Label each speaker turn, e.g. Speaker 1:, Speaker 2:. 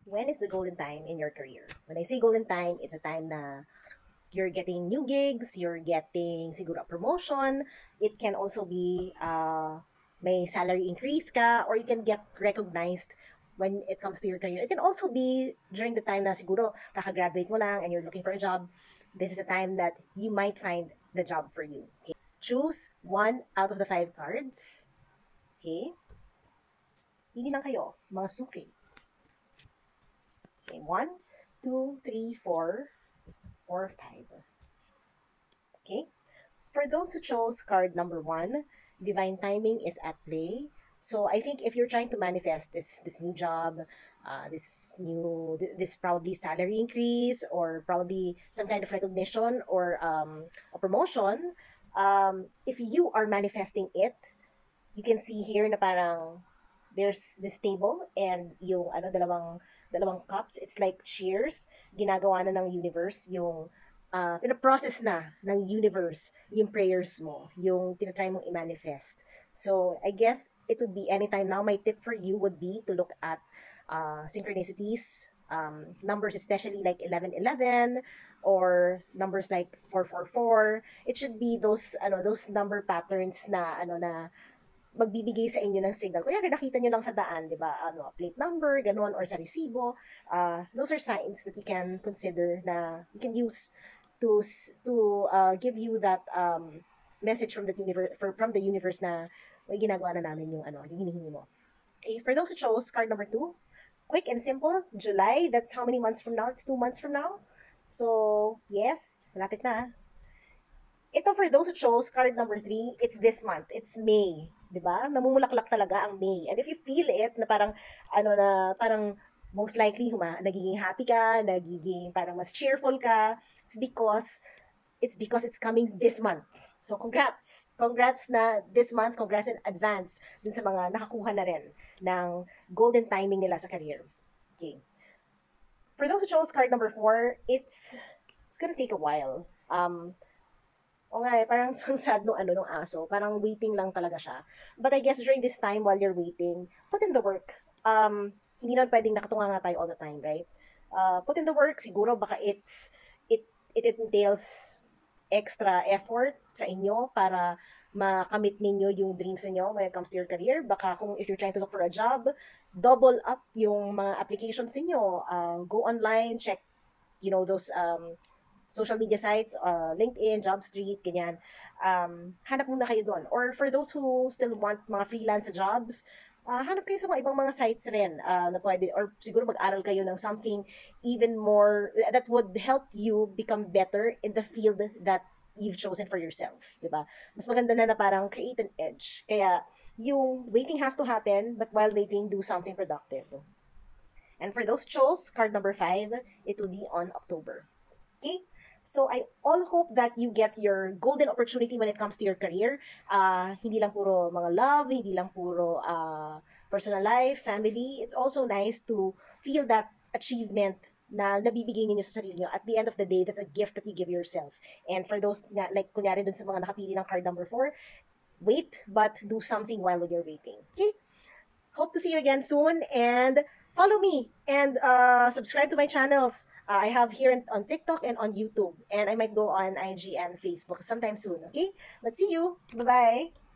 Speaker 1: when is the golden time in your career? When I say golden time, it's a time na you're getting new gigs, you're getting siguro a promotion. It can also be may salary increase ka, or you can get recognized when it comes to your career. It can also be during the time na siguro kakagraduate mo lang and you're looking for a job. This is the time that you might find the job for you. Okay? Choose one out of the 5 cards. Okay? Pili lang kayo, mga suki. Okay, 1, 2, 3, 4, or 5. Okay? For those who chose card number 1, divine timing is at play. So I think if you're trying to manifest this new job, this probably salary increase, or probably some kind of recognition, or a promotion, if you are manifesting it, you can see here na parang there's this table and yung dalawang cups. It's like cheers. Ginagawa na ng universe yung pinaprocess na ng universe yung prayers mo, yung tinatry mong i-manifest. So, I guess it would be anytime now. My tip for you would be to look at synchronicities, numbers especially like 1111, or numbers like 444. It should be those number patterns na magbibigay sa inyo ng signal. Kunyari, nakita nyo lang sa daan, di ba? Plate number, ganun, or sa resibo. Those are signs that you can consider na you can use to give you that message from the universe na may ginagawa na namin yung hinihingi mo. Okay, for those who chose card number 2, quick and simple, July, that's how many months from now? It's 2 months from now. So, yes, malapit na. Ito, for those who chose card number 3, it's this month. It's May. Diba? Namumulaklak talaga ang May. And if you feel it, na parang most likely, nagiging happy ka, nagiging parang mas cheerful ka, it's because it's coming this month. So, congrats! Congrats na this month, congrats in advance dun sa mga nakakuha na rin ng golden timing nila sa career. Okay. For those who chose card number 4, it's gonna take a while. O nga parang ang sad nung aso. Parang waiting lang talaga siya. But I guess during this time, while you're waiting, put in the work. Hindi naman pwedeng nakatunga nga tayo all the time, right? Put in the work, siguro baka it entails extra effort sa inyo para makamit ninyo yung dreams niyo when it comes to your career. Baka if you're trying to look for a job, double up yung mga applications niyo. Go online, check, those social media sites, LinkedIn, JobStreet, ganyan. Hanap muna kayo doon. Or for those who still want mga freelance jobs, hanap kayo sa mga ibang mga sites rin na pwede, or siguro mag-aral kayo ng something even more that would help you become better in the field that you've chosen for yourself, di ba? Mas maganda na parang create an edge. Kaya yung waiting has to happen, but while waiting, do something productive. And for those chose card number 5, it will be on October. Okay? So I all hope that you get your golden opportunity when it comes to your career. Hindi lang puro mga love, hindi lang puro personal life, family. It's also nice to feel that achievement na nabibigay ninyo sa sarili nyo. At the end of the day, that's a gift that you give yourself. And for those, like kunyari dun sa mga nakapili ng card number 4, wait, but do something while you're waiting. Okay? Hope to see you again soon, and follow me and subscribe to my channels. I have here on TikTok and on YouTube, and I might go on IG and Facebook sometime soon. Okay, let's see you. Bye bye.